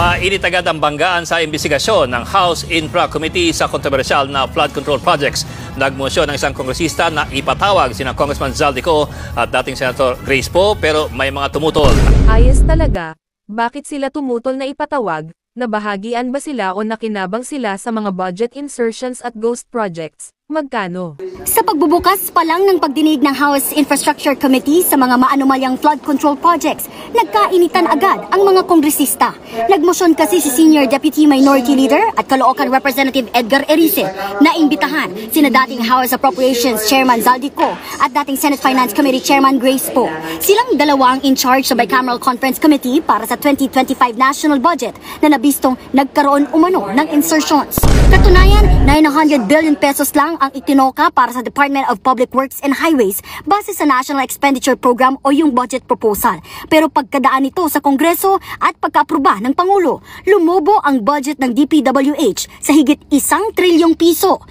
Mainit agad ang banggaan sa imbestigasyon ng House Infra Committee sa kontrobersyal na flood control projects. Nagmosyon ng isang kongresista na ipatawag sina Congressman Zaldico at dating Senator Grace Poe, pero may mga tumutol. Ayos talaga. Bakit sila tumutol na ipatawag? Nabahagian ba sila o nakinabang sila sa mga budget insertions at ghost projects? Magkano? Sa pagbubukas pa lang ng pagdinig ng House Infrastructure Committee sa mga maanumalyang flood control projects, nagkainitan agad ang mga kongresista. Nagmosyon kasi si Senior Deputy Minority Leader at Caloocan Representative Edgar Erice na imbitahan sina dating House Appropriations Chairman Zaldico at dating Senate Finance Committee Chairman Grace Poe. Silang dalawa ang in charge sa Bicameral Conference Committee para sa 2025 National Budget na nabistong nagkaroon umano ng insertions. Katunayan, 900 billion pesos lang ang itinoka para sa Department of Public Works and Highways base sa National Expenditure Program o yung budget proposal. Pero pagkadaan nito sa Kongreso at pagkaaproba ng Pangulo, lumobo ang budget ng DPWH sa higit 1 trilyong piso.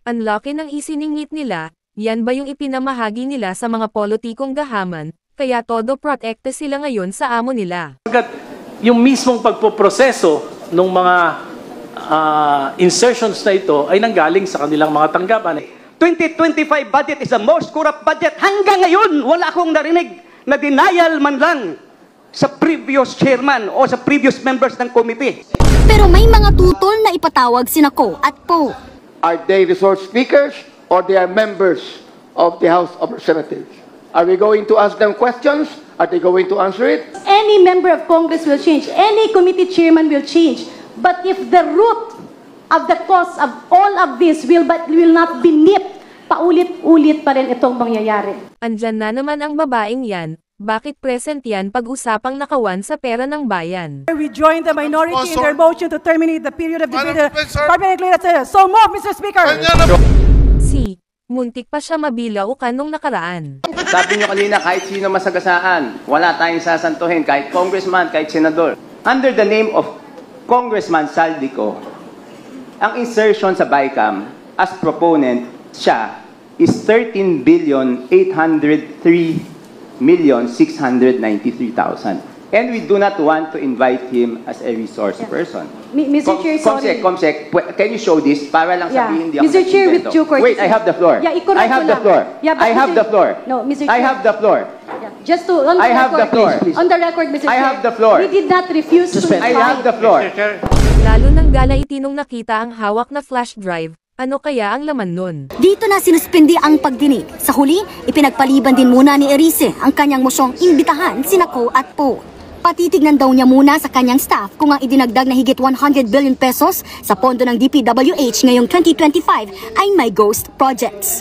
Ang laki ng isiningit nila, yan ba yung ipinamahagi nila sa mga politikong gahaman, kaya todo protekte sila ngayon sa amo nila? Yung mismong pagpoproseso ng mga insertions na ito ay nanggaling sa kanilang mga tanggapan. 2025 budget is the most corrupt budget. Hanggang ngayon, wala akong narinig na denial man lang sa previous chairman o sa previous members ng committee. Pero may mga tutol na ipatawag sina Ko at Poe. Are they resource speakers or they are members of the House of Representatives? Are we going to ask them questions? Are they going to answer it? Any member of Congress will change. Any committee chairman will change. But if the root of the cause of all of this will not be nipped, paulit-ulit pa rin itong mangyayari. Andyan na naman ang babaeng yan. Bakit present yan pag-usapang nakawan sa pera ng bayan? We join the minority in their motion to terminate the period of debate. So move, Mr. Speaker! Muntik pa siya mabilaukan nung nakaraan. Sabi niyo kanina, kahit sino masagasaan, wala tayong sasantuhin, kahit congressman, kahit senador. Under the name of Congressman Zaldico, ang insertion sa BICAM as proponent siya is 13,803,693,000. And we do not want to invite him as a resource person. Mr. Chair, sorry. Comsec, can you show this para lang sabihin hindi ako Mr. Chair, with due courtesy. Wait, I have the floor. Yeah, I have the floor. Yeah, I have the floor. No, Mr. Chair. I have the floor. Yeah. Just to, on the I have record, the floor. please. On the record, Mr. Chair. I have the floor. We did not refuse to invite. I have the floor. Lalo nang gala itinong nakita ang hawak na flash drive. Ano kaya ang laman nun? Dito na sinuspindi ang pagdinig. Sa huli, ipinagpaliban din muna ni Erice ang kanyang mosyong imbitahan sina Ko at Poe. Patitignan daw niya muna sa kanyang staff kung ang idinagdag na higit 100 billion pesos sa pondo ng DPWH ngayong 2025 ay may ghost projects.